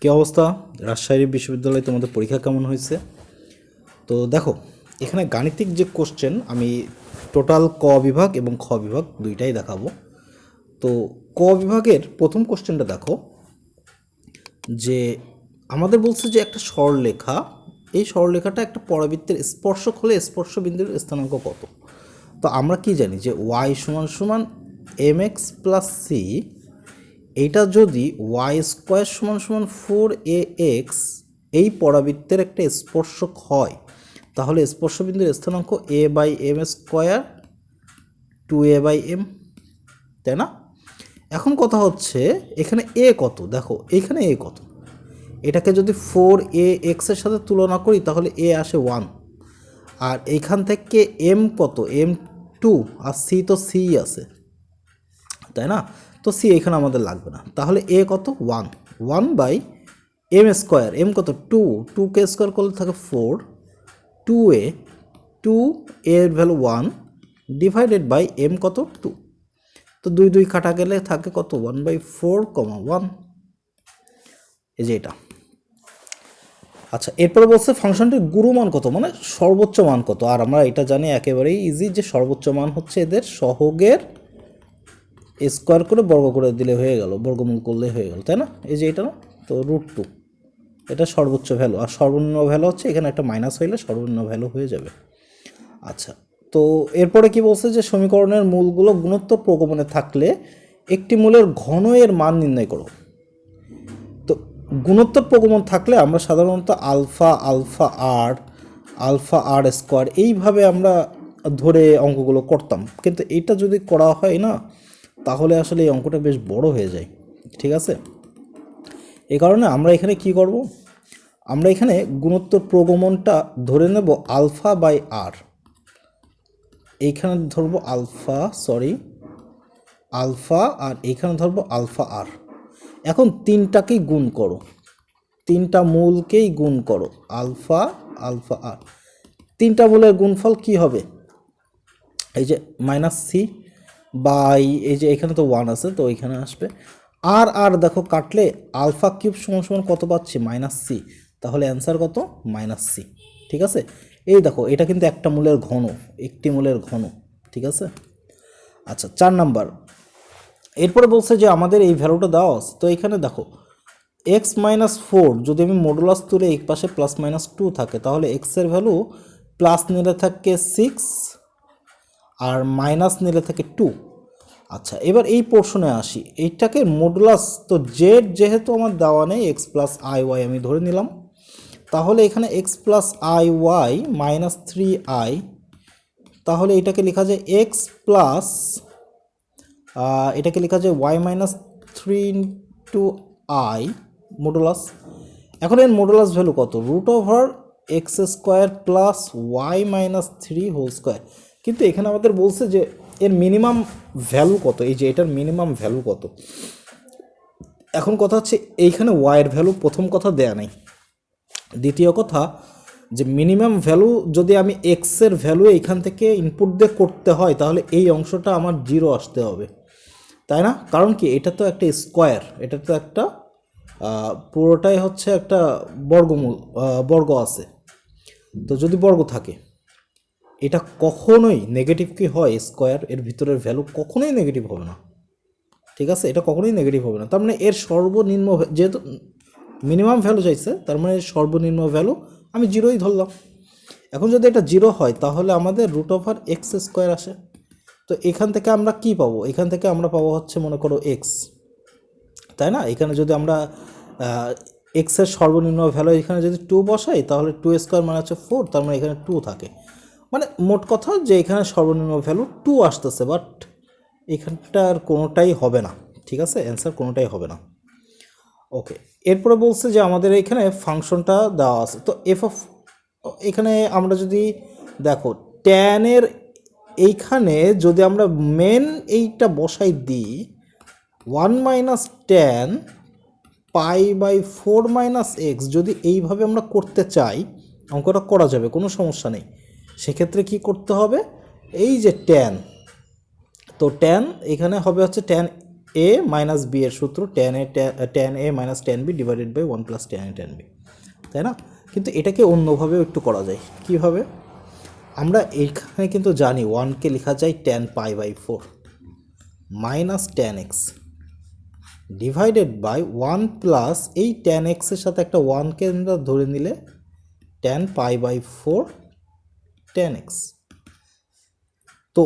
কী অবস্থা? রাজশাহী বিশ্ববিদ্যালয়ে তোমাদের পরীক্ষা কেমন হয়েছে? তো দেখো, এখানে গাণিতিক যে কোশ্চেন আমি টোটাল ক বিভাগ এবং খ বিভাগ দুইটাই দেখাবো। তো ক বিভাগের প্রথম কোশ্চেনটা দেখো, যে আমাদের বলছে যে একটা সরলরেখা, এই সরলরেখাটা একটা পরাবৃত্তের স্পর্শক হলে স্পর্শবিন্দুর স্থানাঙ্ক কত? তো আমরা কি জানি যে ওয়াই সমান সমান এম এক্স প্লাস সি, এইটা যদি ওয়াই স্কোয়ার সমান সমান 4ax এই পরাবৃত্তের একটা স্পর্শক হয়, তাহলে স্পর্শবিন্দুর স্থানাঙ্ক a by M square 2a/m, তাই না? এখন কথা হচ্ছে এখানে a কত, দেখো এখানে a কত, এটাকে যদি 4ax এর সাথে তুলনা করি তাহলে a আসে 1, আর এইখান থেকে m কত, m 2, আর c তো c আছে, তাই না? তো সি এখানে আমাদের লাগবে না, তাহলে এ কত 1/m², এম কত 2কে স্কোয়ার করলে থাকে 4, 2a, 2 এর ভ্যালু 1 ডিভাইডেড বাই এম কত 2, তো 2 কাটা গেলে থাকে কত 1/4, 1, এই যে এটা। আচ্ছা, এরপরে বলছে ফাংশনটির গুরুমান কত, মানে সর্বোচ্চ মান কত। আর আমরা এটা জানি একেবারেই ইজি যে সর্বোচ্চ মান হচ্ছে এদের সহগের স্কোয়ার করে বর্গ করে দিলে হয়ে গেল, বর্গমূল করলে হয়ে গেল, তাই না? এই যে এটা না, তো √2 এটা সর্বোচ্চ ভ্যালু, আর সর্বনিম্ন ভ্যালু হচ্ছে এখানে একটা মাইনাস হইলে সর্বনিম্ন ভ্যালু হয়ে যাবে। আচ্ছা, তো এরপরে কি বলছে যে সমীকরণের মূলগুলো গুণোত্তর প্রগমনে থাকলে একটি মূলের ঘন এর মান নির্ণয় করো। তো গুণোত্তর প্রগমন থাকলে আমরা সাধারণত আলফা আর স্কোয়ার এইভাবে আমরা ধরে অঙ্কগুলো করতাম, কিন্তু এটা যদি করা হয় না তাহলে আসলে এই অঙ্কটা বেশ বড় হয়ে যায়, ঠিক আছে? এই কারণে আমরা এখানে কি করব, আমরা এখানে গুণোত্তর প্রগমনটা ধরে নেব α/r, এইখানে ধরবো আলফা, আর এইখানে ধরবো α/r। এখন তিনটাকেই গুণ করো, তিনটা মূলকেই গুণ করো, আলফা/r, তিনটা মূলের গুণফল কি হবে, এই যে -c বাই, এই যে এখানে তো 1 আছে তো এখানে আসবে, আর দেখো কাটলে α³ সমান কত পাচ্ছি -c, তাহলে অ্যান্সার কত -c, ঠিক আছে? এই দেখো এটা কিন্তু একটা মূলের ঘন, একটি মূলের ঘন, ঠিক আছে? আচ্ছা, 4 নাম্বার, এরপরে বলছে যে আমাদের এই ভ্যালুটা দেওয়া আছে, তো এখানে দেখো x-4 যদি আমি মডুলাস তুলে এক পাশে +-2 থাকে, তাহলে x এর ভ্যালু প্লাস নিলে থাকে 6 আর মাইনাস নিলে থাকে 2। আচ্ছা, এবার এই পোর্শনে আসি, এইটাকে মডুলাস, তো জেড যেহেতু আমার দেওয়া নেই x+iy আমি ধরে নিলাম, তাহলে এখানে x+iy -3i, তাহলে এটাকে লেখা যায় এটাকে লেখা যায় y-3 * i মডুলাস। এখন এর মডুলাস ভ্যালু কত, √x² + y-3², কিন্তু এখানে আমাদের বলছে যে এর মিনিমাম ভ্যালু কত, এই যে এটার মিনিমাম ভ্যালু কত। এখন কথা হচ্ছে এইখানে ওয়াইয়ের ভ্যালু প্রথম কথা দেয়া নেই, দ্বিতীয় কথা যে মিনিমাম ভ্যালু যদি আমি এক্সের ভ্যালু এইখান থেকে ইনপুট দিয়ে করতে হয় তাহলে এই অংশটা আমার 0 আসতে হবে, তাই না? কারণ কি, এটা তো একটা স্কোয়ার, এটা তো একটা পুরোটাই হচ্ছে একটা বর্গমূল, বর্গ আছে, তো যদি বর্গ থাকে এটা কখনোই নেগেটিভ কি হয়, স্কোয়ার এর ভিতরের ভ্যালু কখনোই নেগেটিভ হবে না, ঠিক আছে? এটা কখনোই নেগেটিভ হবে না, তার মানে এর সর্বনিম্ন, যেহেতু মিনিমাম ভ্যালু চাইছে তার মানে এর সর্বনিম্ন ভ্যালু আমি 0ই ধরলাম। এখন যদি এটা 0 হয় তাহলে আমাদের √x² আসে, তো এখান থেকে আমরা কি পাবো, এখান থেকে আমরা পাবো হচ্ছে মনে করো x, তাই না? এখানে যদি আমরা এক্সের সর্বনিম্ন ভ্যালু এখানে যদি 2 বসাই তাহলে 2² মানে হচ্ছে 4, তার মানে এখানে 2 থাকে, মানে মোট কথা যে এখানে সর্বনিম্ন ভ্যালু 2 আসতেছে, বাট এখানটার কোনোটাই হবে না, ঠিক আছে? অ্যান্সার কোনোটাই হবে না। ওকে, এরপরে বলছে যে আমাদের এখানে ফাংশনটা দেওয়া আছে, তো এখানে আমরা যদি দেখো ট্যানের এইখানে যদি আমরা মেন এইটা বসাই দিই 1 - tan π/4 - x, যদি এইভাবে আমরা করতে চাই অঙ্কটা করা যাবে, কোনো সমস্যা নেই। সেক্ষেত্রে কি করতে হবে, এই যে ট্যান, তো ট্যান এখানে হবে হচ্ছে ট্যান এ মাইনাস বি এর সূত্র tan A minus tan B divided by 1 plus tan A tan B, তাই না? কিন্তু এটাকে অন্যভাবেও একটু করা যায়। কীভাবে? আমরা এইখানে কিন্তু জানি 1কে লেখা যায় tan pi by 4 minus tan x divided by 1 plus এই ট্যান এক্সের সাথে একটা 1কে আমরা ধরে নিলে tan pi by 4 tan x. তো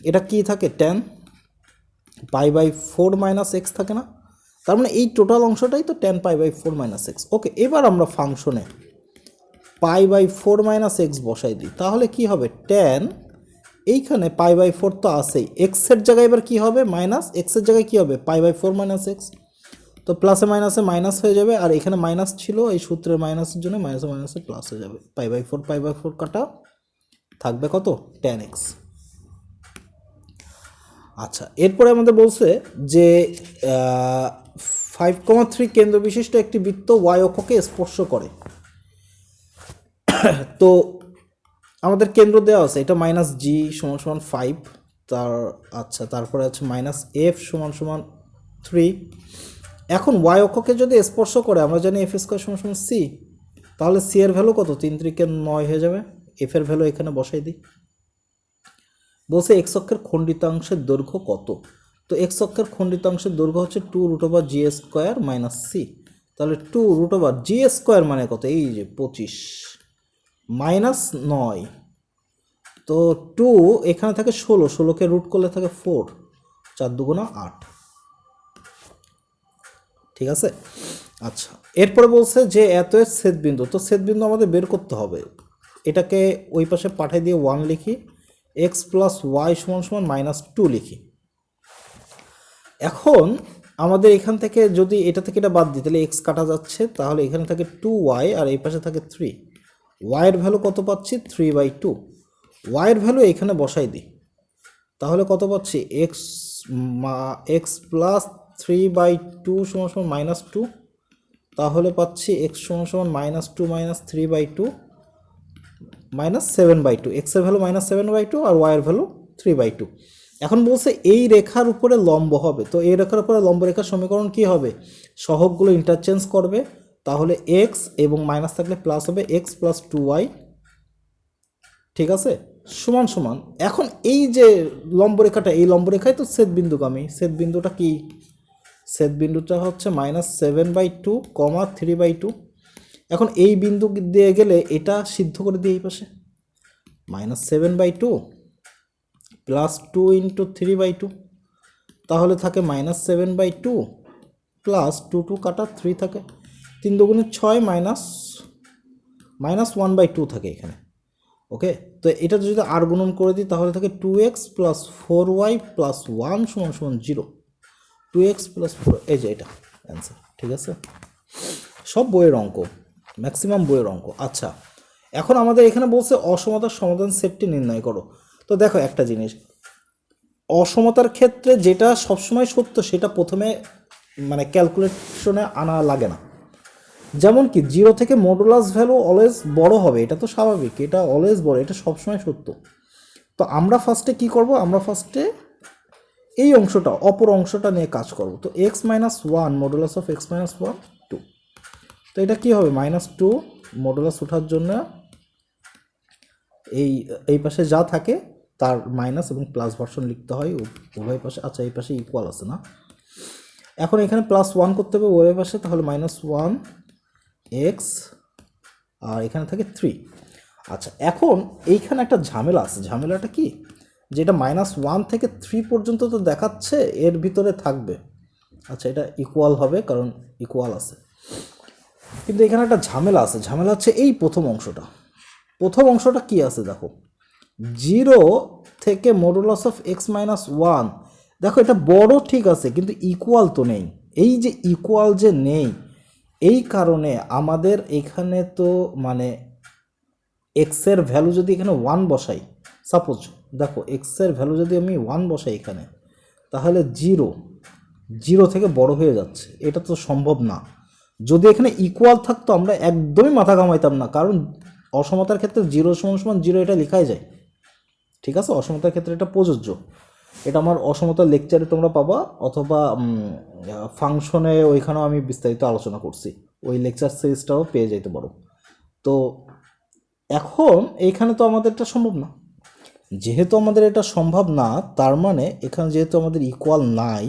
এটা কি থাকে? Tan pi by 4 minus x থাকে না? তার মানে এই টোটাল অংশটাই তো tan pi by 4 minus x. Okay, এবার আমরা ফাংশনে পাই বাই 4 মাইনাস এক্স বসাই দিই, তাহলে কি হবে? ট্যান এইখানে পাই বাই 4 তো আসেই, এক্সের জায়গায় এবার কী হবে? মাইনাস এক্সের জায়গায় কী হবে? Pi by 4 minus x. তো প্লাসে মাইনাসে মাইনাস হয়ে যাবে, আর এখানে মাইনাস ছিল, এই সূত্রের মাইনাসের জন্য মাইনাসে মাইনাসে প্লাস হয়ে যাবে। পাই বাই 4 কাটা থাকবে কত? Tan x. আচ্ছা, এরপরে আমাদের বলছে যে 5,3 কেন্দ্র বিশিষ্ট একটি বৃত্ত ওয়াই অক্ষকে স্পর্শ করে। তো আমাদের কেন্দ্র দেওয়া আছে, এটা মাইনাস জি সমান সমান 5, আচ্ছা তারপরে আছে মাইনাস এফ সমান সমান 3। এখন ওয়াই অক্ষকে যদি স্পর্শ করে, আমরা জানি এফ স্কোয়ার সমান সমান সি, তাহলে সি এর ভ্যালু কত? 3 3 9 হয়ে যাবে। এফ এর ভ্যালু এখানে বসাই দিই। বলছে এক্স অক্ষের খণ্ডিতাংশের দৈর্ঘ্য কত? তো এক্স অক্ষের খণ্ডিতাংশের দৈর্ঘ্য হচ্ছে 2√জি স্কোয়ার মাইনাস সি। তাহলে 2√জি স্কোয়ার মানে কত? এই যে 25 মাইনাস 9, তো 2 এখানে থাকে 16, 16কে রুট করলে থাকে 4, 4 2 8। ঠিক আছে। আচ্ছা, এরপরে বলছে যে এত এর ছেদবিন্দু, তো ছেদবিন্দু আমাদের বের করতে হবে। এটাকে ওই পাশে পাঠিয়ে দিয়ে 1 লিখি, এক্স প্লাস ওয়াই সমান সমান মাইনাস 2 লিখি। এখন আমাদের এখান থেকে যদি এটা থেকে এটা বাদ দিই, তাহলে এক্স কাটা যাচ্ছে, তাহলে এখানে থাকে 2y আর এই পাশে থাকে 3। ওয়াইয়ের ভ্যালু কত পাচ্ছি? 3/2। ওয়াইয়ের ভ্যালু এখানে বসাই দিই, তাহলে কত পাচ্ছি? এক্স প্লাস 3/2 সমান সমান মাইনাস 2, তাহলে পাচ্ছি এক্স সমান সমান মাইনাস 2 মাইনাস 3/2 মাইনাস 7/2। এক্সের ভ্যালু মাইনাস 7/2 আর ওয়াইয়ের ভ্যালু 3/2। এখন বলছে এই রেখার উপরে লম্ব হবে, তো এই রেখার উপরে লম্ব রেখার সমীকরণ কি হবে? সহগগুলো ইন্টারচেঞ্জ করবে, তাহলে এক্স এবং মাইনাস থাকলে প্লাস হবে, এক্স প্লাস 2y, ঠিক আছে, সমান সমান। এখন এই যে লম্ব রেখাটা, এই লম্ব রেখায় তো ছেদবিন্দুগামী, ছেদবিন্দুটা কি? ছেদবিন্দুটা হচ্ছে মাইনাস 7/2 কমা 3/2। এখন এই বিন্দু দিয়ে গেলে এটা সিদ্ধ করে দিয়ে এই পাশে মাইনাস 7/2 প্লাস 2 ইন্টু 3/2, তাহলে থাকে মাইনাস 7/2 প্লাস 2 2 কাটা 3 থাকে, 3 2 6 মাইনাস 1/2 থাকে এখানে। ওকে, তো এটা যদি আর গুণন করে দিই, তাহলে থাকে 2x প্লাস 4y প্লাস 1 সমান সমান 0। 2x প্লাস 4, এই যে এটা অ্যান্সার। ঠিক আছে, সব বইয়ের অঙ্ক, ম্যাক্সিমাম বইয়ের অঙ্ক। আচ্ছা, এখন আমাদের এখানে বলছে অসমতার সমাধান সেটটি নির্ণয় করো। তো দেখো একটা জিনিস, অসমতার ক্ষেত্রে যেটা সবসময় সত্য সেটা প্রথমে মানে ক্যালকুলেশনে আনা লাগে না। যেমন কি 0 থেকে মডুলাস ভ্যালু অলওয়েজ বড় হবে, এটা তো স্বাভাবিক, এটা অলওয়েজ বড়, এটা সবসময় সত্য। তো আমরা ফার্স্টে কি করব? আমরা ফার্স্টে এই অংশটা, অপর অংশটা নিয়ে কাজ করব। তো x minus 1 modulus of x minus 1 2, তো এটা কি হবে? মাইনাস 2 মডুলাস ওঠার জন্য এই পাশে যা থাকে তার মাইনাস এবং প্লাস ভার্সন লিখতে হয় উভয় পাশে। আচ্ছা, এই পাশে ইকুয়াল আছে না, এখন এখানে প্লাস 1 করতে হবে উভয় পাশে, তাহলে মাইনাস 1 এক্স আর এখানে থাকে 3। আচ্ছা, এখন এইখানে একটা ঝামেলা আছে। ঝামেলাটা কি? যেটা মাইনাস 1 থেকে 3 পর্যন্ত তো দেখাচ্ছে এর ভিতরে থাকবে। আচ্ছা, এটা ইকুয়াল হবে কারণ ইকুয়াল আছে, কিন্তু এখানে একটা ঝামেলা আছে। ঝামেলা হচ্ছে এই প্রথম অংশটা। প্রথম অংশটা কি আছে দেখো, 0 থেকে মডুলাস অফ এক্স মাইনাস 1, দেখো এটা বড় ঠিক আছে, কিন্তু ইকুয়াল তো নেই। এই যে ইকুয়াল যে নেই, এই কারণে আমাদের এখানে তো মানে এক্সের ভ্যালু যদি এখানে 1 বসাই, সাপোজ দেখো এক্সের ভ্যালু যদি আমি 1 বসাই এখানে, তাহলে 0 থেকে বড় হয়ে যাচ্ছে, এটা তো সম্ভব না। যদি এখানে ইকুয়াল থাকতো আমরা একদমই মাথা ঘামাইতাম না, কারণ অসমতার ক্ষেত্রে 0 সমান সমান 0 এটা লেখাই যায়। ঠিক আছে, অসমতার ক্ষেত্রে এটা প্রযোজ্য। এটা আমার অসমতা লেকচারে তোমরা পাবা, অথবা ফাংশনে ওইখানেও আমি বিস্তারিত আলোচনা করছি, ওই লেকচার সিরিজটাও পেয়ে যেতে পারো। তো এখন এইখানে তো আমাদের এটা সম্ভব না, যেহেতু আমাদের এটা সম্ভব না, তার মানে এখানে যেহেতু আমাদের ইকুয়াল নাই,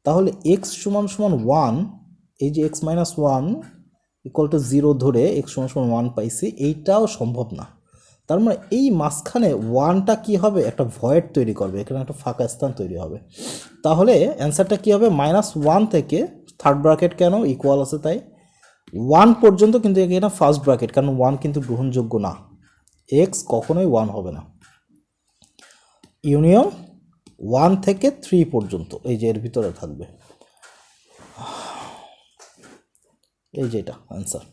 তাহলে এক্স সমান সমান ওয়ান, এই যে x minus one equal to zero ধরে এক্স সমান সমান ওয়ান পাইছি, এইটাও সম্ভব না। তার মানে এই মাঝখানে ওয়ানটা কি হবে, একটা ভয়েড তৈরি করবে, এখানে একটা ফাঁকা স্থান তৈরি হবে। তাহলে অ্যান্সারটা কি হবে, মাইনাস ওয়ান থেকে থার্ড ব্র্যাকেট কেন, ইকুয়াল আছে তাই, ওয়ান পর্যন্ত, কিন্তু এখানে ফার্স্ট ব্র্যাকেট, কারণ ওয়ান কিন্তু গ্রহণযোগ্য না, এক্স কখনোই ওয়ান হবে না। ইউনিয়ন ওয়ান থেকে থ্রি পর্যন্ত, এই যে এর ভিতরে থাকবে, এই যে এটা অ্যান্সার।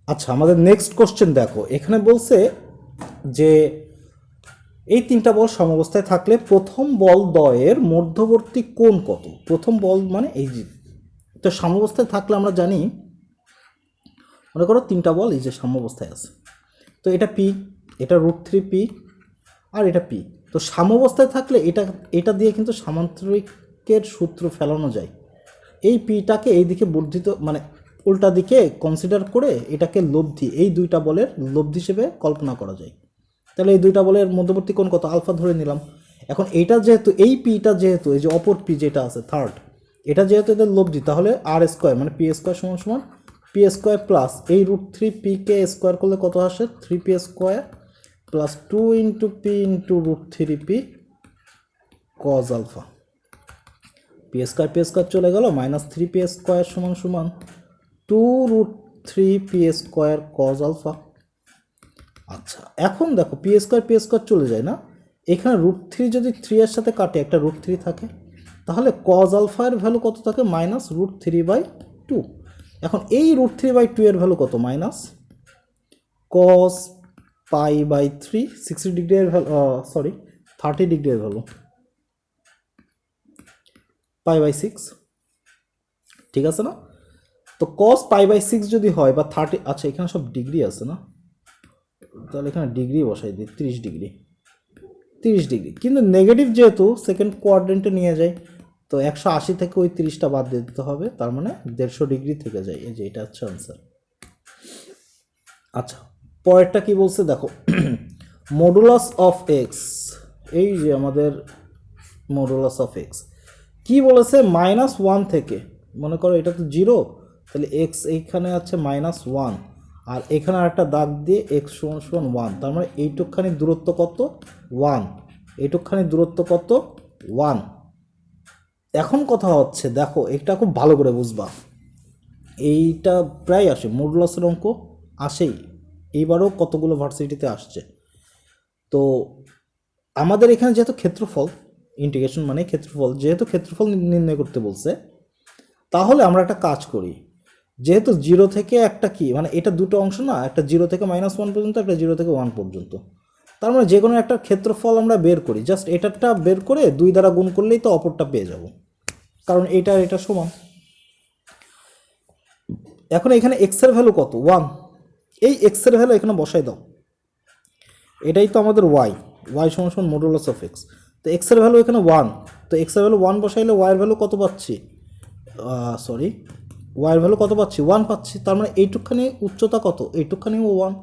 আচ্ছা, আমাদের নেক্সট কোশ্চেন দেখো, এখানে বলছে যে এই তিনটা বল সমঅবস্থায় থাকলে প্রথম বল দ্বয়ের মধ্যবর্তী কোণ কত। প্রথম বল মানে এই যে, তো সমঅবস্থায় থাকলে আমরা জানি, মনে করো তিনটা বল এই যে সমঅবস্থায় আছে, তো এটা পি, এটা √3 পি, আর এটা পি। তো সমঅবস্থায় থাকলে এটা দিয়ে কিন্তু সামান্তরিকের সূত্র ফেলানো যায়। এই পিটাকে এই দিকে বর্ধিত, মানে উল্টা দিকে কনসিডার করে এটাকে লব্ধি, এই দুইটা বলের লব্ধি হিসেবে কল্পনা করা যায়। তাহলে এই দুইটা বলের মধ্যবর্তী কোণ কত, আলফা ধরে নিলাম। এখন এইটা যেহেতু, এই পিটা যেহেতু, এই যে অপর পি যেটা আছে থার্ড, এটা যেহেতু এদের লব্ধি, তাহলে আর স্কোয়ার মানে পি স্কোয়ার সমান সমান পি স্কোয়ার প্লাস এই √3 পিকে স্কোয়ার করলে কত আসে, 3p square plus 2 into P into √3 P cos alpha. P square চলে গেল, মাইনাস 3p স্কোয়ার সমান সমান 2√3 পি স্কোয়ার কজ আলফা। আচ্ছা, এখন দেখো পি স্কোয়ার চলে যায় না, এখানে √3 যদি 3 এর সাথে কাটে, একটা √3 থাকে, তাহলে কজ আলফার ভ্যালু কত থাকে, মাইনাস √3/2। এখন এই √3/2 এর ভ্যালু কত, মাইনাস কস π/3, 60 ডিগ্রি এর ভ্যালু, 30 ডিগ্রি এর ভ্যালু π/6, ঠিক আছে না। তো cos π/6 যদি হয় বা 30, আচ্ছা এখানে সব ডিগ্রি আছে না, তাহলে এখানে ডিগ্রি বসাই দিই, 30 ডিগ্রি, কিন্তু নেগেটিভ যেহেতু সেকেন্ড কোয়াড্রেন্টে নিয়ে যায়, তো 180 থেকে ওই 30টা বাদ দিয়ে দিতে হবে, তার মানে 150 ডিগ্রি থেকে যায়, এই যে এটা হচ্ছে আনসার। আচ্ছা, পরেরটা কি বলছে দেখো, মডুলাস অফ এক্স, এই যে আমাদের মডুলাস অফ এক্স কি বলেছে, -1 থেকে, মনে করো এটা তো 0, তাহলে এক্স এইখানে আছে -1, আর এখানে একটা দাগ দিয়ে এক্স সমান সমান 1, তার মানে এইটুকখানি দূরত্ব কত, 1, এইটুকখানি দূরত্ব কত, 1। এখন কথা হচ্ছে দেখো, এটা খুব ভালো করে বুঝবা, এইটা প্রায় আসে মডুলাসের অঙ্ক, আসেই, এইবারও কতগুলো ভার্সিটিতে আসছে। তো আমাদের এখানে যেহেতু ক্ষেত্রফল, ইন্টিগ্রেশন মানে ক্ষেত্রফল, যেহেতু ক্ষেত্রফল নির্ণয় করতে বলছে, তাহলে আমরা একটা কাজ করি, যেহেতু 0 থেকে একটা কি, মানে এটা দুটো অংশ না, একটা 0 থেকে -1 পর্যন্ত, একটা 0 থেকে 1 পর্যন্ত, তার মানে যে কোনো একটা ক্ষেত্রফল আমরা বের করি, জাস্ট এটারটা বের করে 2 দ্বারা গুণ করলেই তো অপরটা পেয়ে যাব, কারণ এটা সমান। এখন এখানে এক্স এর ভ্যালু কত, 1, এই এক্স এর ভ্যালু এখানে বসাই দাও, এটাই তো আমাদের ওয়াই সমান সমান মডুলাস অফ এক্স, তো এক্স এর ভ্যালু এখানে 1, তো এক্স এর ভ্যালু 1 বসাইলে ওয়াইয়ের ভ্যালু কত পাচ্ছি, ওয়াইয়ের ভ্যালু কত পাচ্ছি, 1 পাচ্ছি, তার মানে এইটুকখানি উচ্চতা কত, এইটুকখানিও 1।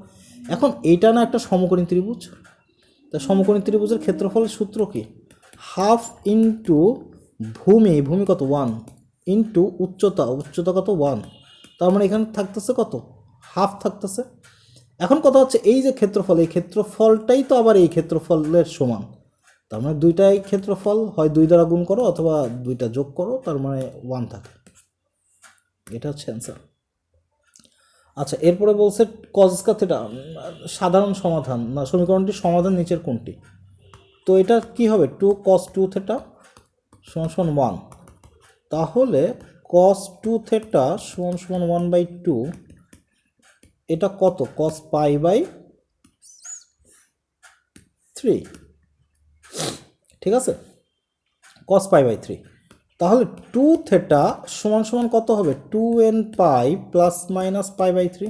এখন এইটা না একটা সমকোণী ত্রিভুজ, তা সমকোণী ত্রিভুজের ক্ষেত্রফলের সূত্র কি, হাফ ইন্টু ভূমি কত 1 ইন্টু উচ্চতা কত 1, তার মানে এখানে থাকতেছে কত, হাফ থাকতেছে। এখন কথা হচ্ছে এই যে ক্ষেত্রফল, এই ক্ষেত্রফলটাই তো আবার এই ক্ষেত্রফলের সমান, তার মানে দুইটাই ক্ষেত্রফল, হয় 2 দ্বারা গুণ করো অথবা দুইটা যোগ করো, তার মানে 1 থাকে, এটা হচ্ছে অ্যান্সার। আচ্ছা, এরপরে বলছে কজ স্কয়ার থিটা, সাধারণ সমাধান না, সমীকরণটির সমাধান নিচের কোনটি, তো এটা কি হবে, 2 cos 2 থিটা সমান সমান 1, তাহলে cos 2 থিটা সমান সমান 1/2, এটা কত, cos π/3, ঠিক আছে, cos π/3, তাহলে 2 থিটা সমান সমান কত হবে, 2n π ± π/3,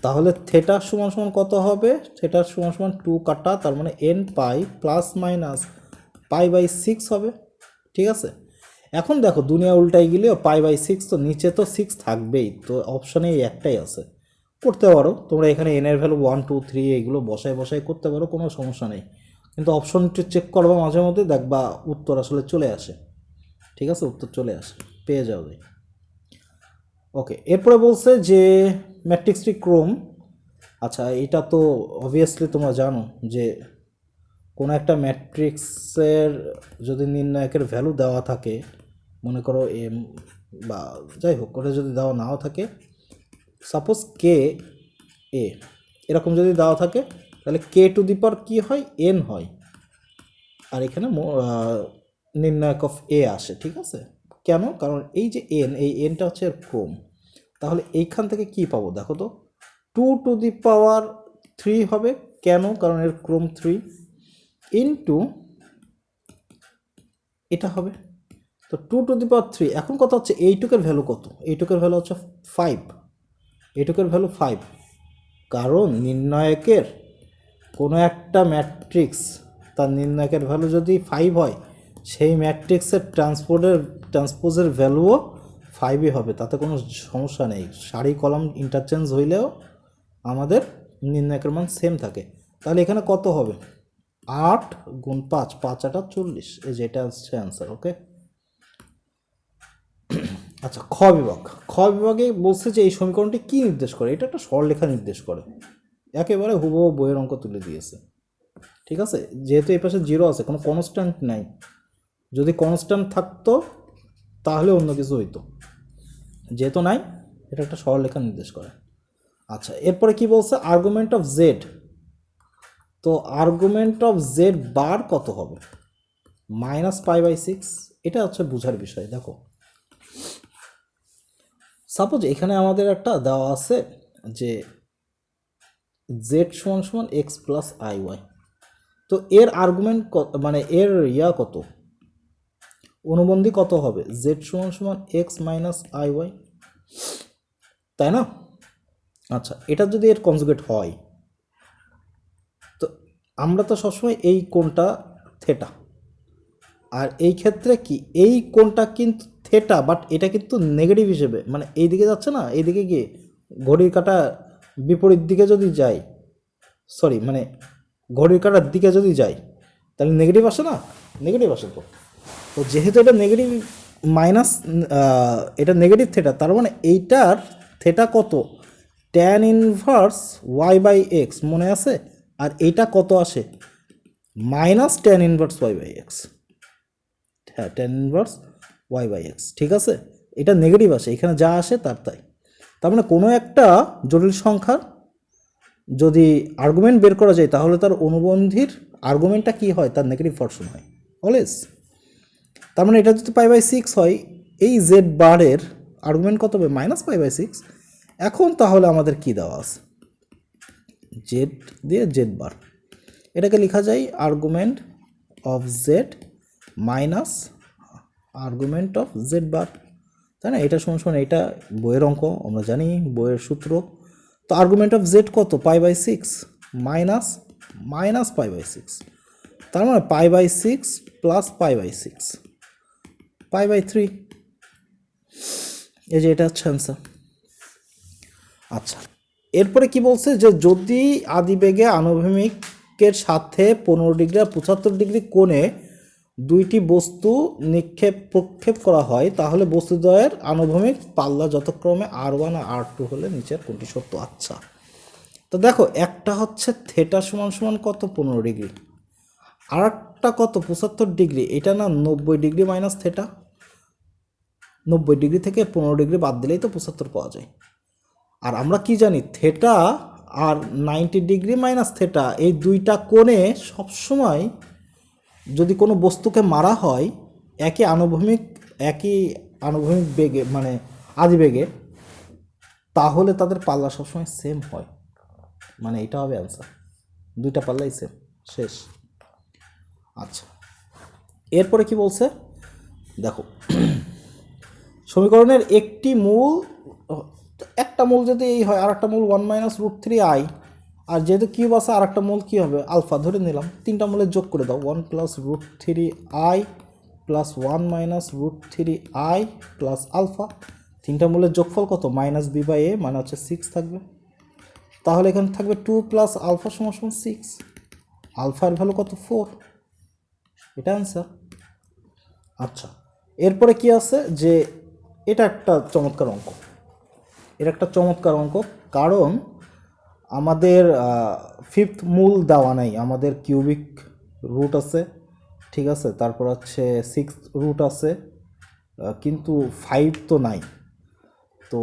তাহলে থেটা সমান সমান কত হবে? থেটার সমান সমান 2 কাটা, তার মানে n পাই প্লাস মাইনাস π/6 হবে। ঠিক আছে, এখন দেখো দুনিয়া উল্টাই গেলেও π/6, তো নিচে তো 6 থাকবেই, তো অপশানে এই একটাই আছে। করতে পারো তোমরা এখানে n এর ভ্যালু 1 2 3 এগুলো বসায় বসায় করতে পারো, কোনো সমস্যা নেই, কিন্তু অপশনটি চেক করবা মাঝে মধ্যে, দেখবা উত্তর আসলে চলে আসে। ঠিক আছে, উত্তর চলে আসে, পেয়ে যাবে। ওকে, এরপরে বলছে যে ম্যাট্রিক্সটি ক্রম। আচ্ছা, এটা তো অবভিয়াসলি তোমরা জানো যে কোনো একটা ম্যাট্রিক্সের যদি নির্ণায়কের ভ্যালু দেওয়া থাকে, মনে করো এম বা যাই হোক ওটা যদি দেওয়া নাও থাকে, সাপোজ কে এ এরকম যদি দেওয়া থাকে, তাহলে কে টু দি পাওয়ার কী হয়? এন হয়, আর এখানে নির্ণায়ক অফ এ আসে। ঠিক আছে, কেন? কারণ এই যে এন, এই এনটা হচ্ছে এর ক্রম। তাহলে এইখান থেকে কি পাবো দেখো তো, 2 টু দি পাওয়ার 3 হবে। কেন? কারণ এর ক্রম 3 ইন্টু এটা হবে, তো 2 টু দি পাওয়ার 3। এখন কথা হচ্ছে এইটুকের ভ্যালু কত? এইটুকের ভ্যালু হচ্ছে 5, এইটুকের ভ্যালু 5, কারণ নির্ণায়কের কোনো একটা ম্যাট্রিক্স তার নির্ণায়কের ভ্যালু যদি 5 হয়, সেই ম্যাট্রিক্সের ট্রান্সপোজের ভ্যালুও 5ই হবে, তাতে কোনো সমস্যা নেই। সারি কলাম ইন্টারচেঞ্জ হইলেও আমাদের নির্ণায়কের মান সেম থাকে। তাহলে এখানে কত হবে? 8 গুণ 5, 5 8 40, এই যে এটা হচ্ছে অ্যান্সার। ওকে, আচ্ছা খ বিভাগ। খ বিভাগে বলছে যে এই সমীকরণটি কি নির্দেশ করে? এটা একটা সরলরেখা নির্দেশ করে, একেবারে হুবহু বইয়ের অঙ্ক তুলে দিয়েছে। ঠিক আছে, যেহেতু এই পাশে 0 আছে, কোনো কনস্ট্যান্ট নাই, যদি কনস্ট্যান্ট থাকতো তাহলে অন্য কিছু হইতো, যেহেতু নাই, এটা একটা সরলরেখা নির্দেশ করে। আচ্ছা, এরপরে কি বলছে? Argument of Z. তো আর্গুমেন্ট অফ জেড বার কত হবে? -π/6। এটা হচ্ছে বোঝার বিষয়। দেখো সাপোজ এখানে আমাদের একটা দেওয়া আছে যে জেড সমান সমান এক্স প্লাস আই ওয়াই, তো এর আর্গুমেন্ট মানে এর কত, অনুবন্ধী কত হবে? জেড সমান সমান এক্স মাইনাস আই ওয়াই, তাই না? আচ্ছা, এটা যদি এর কনজুগেট হয়, তো আমরা তো সবসময় এই কোণটা থেটা, আর এই ক্ষেত্রে কি এই কোণটা কিন্তু থেটা, বাট এটা কিন্তু নেগেটিভ হিসেবে, মানে এই দিকে যাচ্ছে না, এই দিকে গিয়ে ঘড়ির কাঁটা বিপরীত দিকে যদি যায়, সরি মানে ঘড়ির কাঁটার দিকে যদি যায়, তাহলে নেগেটিভ আসে না? নেগেটিভ আসে। তো তো যেহেতু এটা নেগেটিভ মাইনাস, এটা নেগেটিভ থেটা, তার মানে এইটার থেটা কত? ট্যান ইনভার্স y/x, মনে আছে? আর এইটা কত আসে? Minus tan inverse y/x। হ্যাঁ, ট্যান ইনভার্স y/x। ঠিক আছে, এটা নেগেটিভ আসে, এখানে যা আসে তার তাই। তার মানে কোনো একটা জটিল সংখ্যার যদি আর্গুমেন্ট বের করা যায়, তাহলে তার অনুবন্ধীর আর্গুমেন্টটা কি হয়? তার নেগেটিভ ভার্সন হয় অলওয়েজ। তার মানে এটা যদি π/6 হয়, এই জেড বারের আর্গুমেন্ট কত হবে? -π/6। এখন তাহলে আমাদের কি দেওয়া আছে? জেড দিয়ে জেড বার, এটাকে লেখা যায় argument of Z minus argument of Z bar, তাই না? এটা সমান সমান, এটা বইয়ের অঙ্ক, আমরা জানি বইয়ের সূত্র। তো আর্গুমেন্ট অফ জেড কত? π/6 মাইনাস π/6, তার মানে π/6 প্লাস π/6, π/3। এই যে এটা হচ্ছে অ্যান্সার। আচ্ছা, এরপরে কি বলছে? যে যদি আদিবেগে আনুভূমিকের সাথে 15 ডিগ্রি আর 75 ডিগ্রি কোণে দুইটি বস্তু প্রক্ষেপ করা হয়, তাহলে বস্তুদ্বয়ের আনুভূমিক পাল্লা যথাক্রমে r1 আর r2 হলে নিচের কোনটি সত্য? আচ্ছা, তো দেখো একটা হচ্ছে থেটা সমান সমান কত? 15 ডিগ্রি, আর একটা কত? 75 ডিগ্রি। এটা না 90 ডিগ্রি মাইনাস থেটা, 90 ডিগ্রি থেকে 15 ডিগ্রি বাদ দিলেই তো 75 পাওয়া যায়। আর আমরা কি জানি? থেটা আর 90 ডিগ্রি মাইনাস থেটা, এই দুইটা কোণে সবসময় যদি কোনো বস্তুকে মারা হয় একই আনুভূমিক বেগে, মানে আদিবেগে, তাহলে তাদের পাল্লা সবসময় সেম হয়, মানে এটা হবে অ্যান্সার। দুইটা পাল্লাই সেম, শেষ। আচ্ছা, এরপরে কি বলছে দেখো, সমীকরণের একটি মূল তো একটা মূল যদি এই হয় আর একটা মূল 1 - √3i, আর যেহেতু কিউব আছে আর একটা মূল কী হবে আলফা ধরে নিলাম, তিনটা মূলের যোগ করে দাও 1 + √3i plus 1 - √3i plus alpha, তিনটা মূলের যোগফল কত -b/a মানে হচ্ছে 6 থাকবে। তাহলে এখানে থাকবে 2 + আলফা = 6, আলফার ভ্যালু কত 4, এটা অ্যান্সার। আচ্ছা, এরপরে কি আছে যে এটা একটা চমৎকার অঙ্ক, এটা একটা চমৎকার অঙ্ক, কারণ আমাদের ফিফথ মূল দেওয়া নাই, আমাদের কিউবিক রুট আছে, ঠিক আছে, তারপর হচ্ছে 6th রুট আছে, কিন্তু 5 তো নাই। তো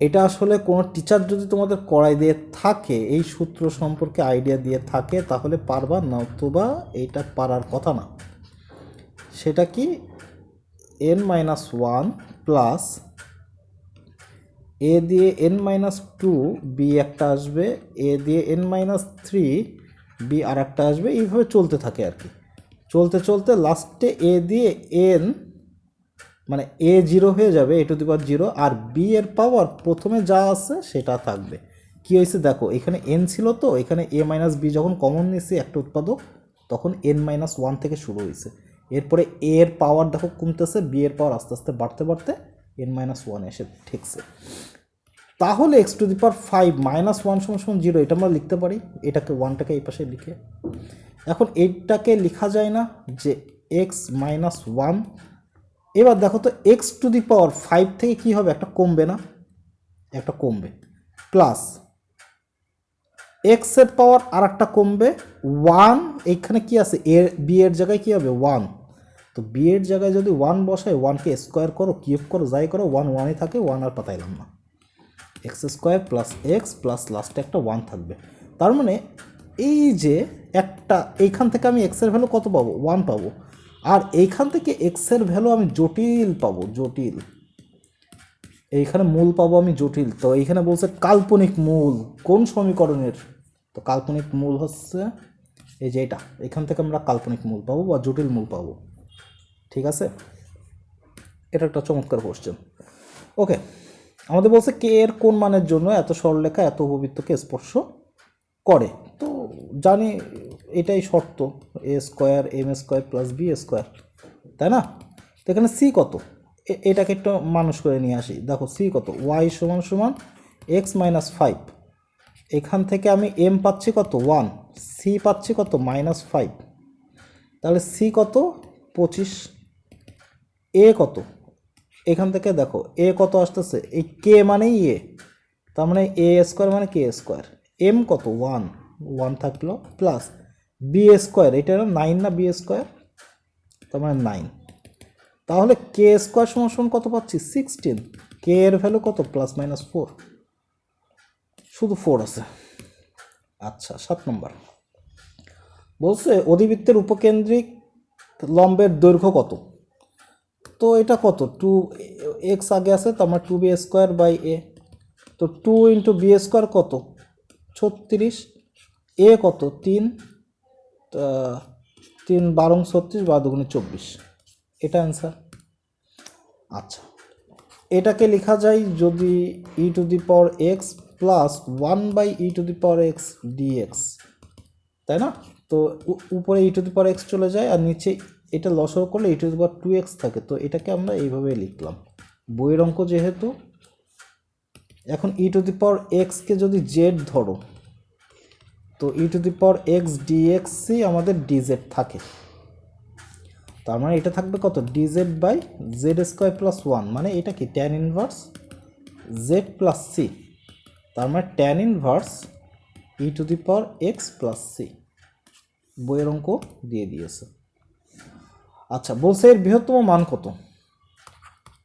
এটা আসলে কোনো টিচার যদি তোমাদের করাই দিয়ে থাকে, এই সূত্র সম্পর্কে আইডিয়া দিয়ে থাকে, তাহলে পারবা, নতুবা এইটা পারার কথা না। সেটা কি n-1 প্লাস a দিয়ে n-2 b একটা আসবে, a দিয়ে n-3 b আর একটা আসবে, এইভাবে চলতে থাকে আর কি। চলতে চলতে লাস্টে a দিয়ে n মানে a 0 হয়ে যাবে, a⁻0, আর b এর পাওয়ার প্রথমে যা আছে সেটা থাকবে। কি হয়েছে দেখো, এখানে n ছিল, তো এখানে a - b যখন কমন নিয়েছি একটা উৎপাদক, তখন n-1 থেকে শুরু হয়েছে। এরপরে a এর পাওয়ার দেখো কমতেছে, b এর পাওয়ার আস্তে আস্তে বাড়তে বাড়তে n-1 এসে ঠেকছে। তাহলে x⁵ -1 = 0, এটা আমরা লিখতে পারি, এটাকে 1টাকে এই পাশে লিখে। এখন এইটাকে লেখা যায় না যে x-1, এবার দেখো তো x⁵ থেকে কি হবে, একটা কমবে না, একটা কমবে, প্লাস এক্স এর পাওয়ার আর একটা কমবে 1, এইখানে কি আছে b এর জায়গায় কি হবে 1, তো b এর জায়গায় যদি 1 বসায়, 1কে স্কোয়ার করো কিউব করো যাই করো 1 1ই থাকে, 1 আর পাতাইলাম না, x² + x প্লাস লাস্টে একটা 1 থাকবে। তার মানে এই যে একটা, এইখান থেকে আমি x এর ভ্যালু কত পাবো 1 পাবো, আর এইখান থেকে x এর ভ্যালু আমি জটিল পাবো, জটিল, এইখানে মূল পাবো আমি জটিল। তো এইখানে বলছে কাল্পনিক মূল কোন সমীকরণের, তো কাল্পনিক মূল হচ্ছে এই যে এটা, এখান থেকে আমরা কাল্পনিক মূল পাবো বা জটিল মূল পাবো, ঠিক আছে। এটা একটা চমৎকার কোশ্চেন। ওকে, আমাদের বলছে কে এর কোন মানের জন্য এত সরলরেখা এত উপবৃত্তকে স্পর্শ করে, তো জানি এটাই শর্ত, a² m² + b², তাই না। তো এখানে c কত, এটাকে একটু মানুষ করে নিয়ে আসি, দেখো c কত, y = x - 5, এখান থেকে আমি m পাচ্ছি কত 1, c পাচ্ছি কত -5, তাহলে c কত 25, a কত, এখান থেকে দেখো a কত আসতেছে, এই k মানেই a, তার মানে a² মানে k², m কত 1 1 থাকলো, প্লাস b², এটা 9 না b², তার মানে 9, তাহলে k² = কত পাচ্ছি 16, k এর ভ্যালু কত +-4, শুধু 4 আছে। আচ্ছা, 7 নম্বর বলছে অধিবৃত্তের উপকেন্দ্রিক লম্বের দৈর্ঘ্য কত, তো এটা কত 2x আগে আছে, তো আমার 2b²/a, তো 2 × b² কত 36, a কত 3, 3 12 36, 12 × 24, এটা অ্যান্সার। আচ্ছা, এটাকে লেখা যায় যদি e⁻x প্লাস 1/e⁻x dx, তাই না। তো উপরে e⁻x চলে যায় আর নিচে এটা লসাগু করলে e⁻2x থাকে, তো এটাকে আমরা এইভাবে লিখলাম বইয়ের অঙ্ক যেহেতু। এখন e⁻x কে যদি z ধরো, তো e⁻x dx আমাদের dz থাকে, তার মানে এটা থাকবে কত dz/z² + 1, মানে এটা কি tan ইনভার্স z + c, তার মানে tan ইনভার্স e⁻x + c, বইয়ের অঙ্ক দিয়ে দিয়েছে। আচ্ছা, বলছে এর বৃহত্তম মান কত,